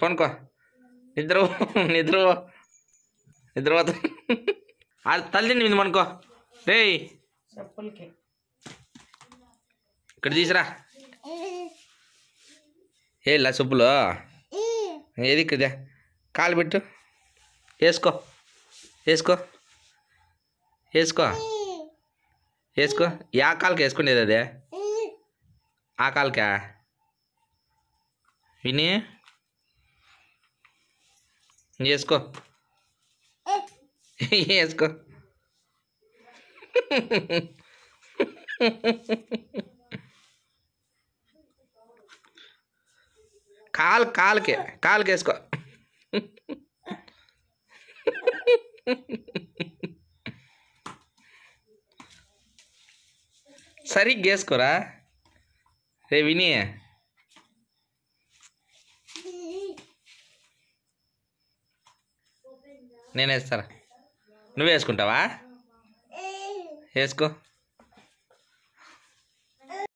పనుకో నిద్ర నిద్ర నిద్ర అది తల్లి తింది పనుకో రే ఇక్కడ తీసిరా ఏలా చెప్పులు ఏది ఇక్కడ కాలు పెట్టు వేసుకో వేసుకో వేసుకో వేసుకో యా కాలుకి వేసుకునేది అదే ఆ కాలుకా విని వేసుకో వేసుకో కాలుకి వేసుకో సరిగ్గా వేసుకోరా రే విని నేను వేస్తారా నువ్వు వేసుకుంటావా వేసుకో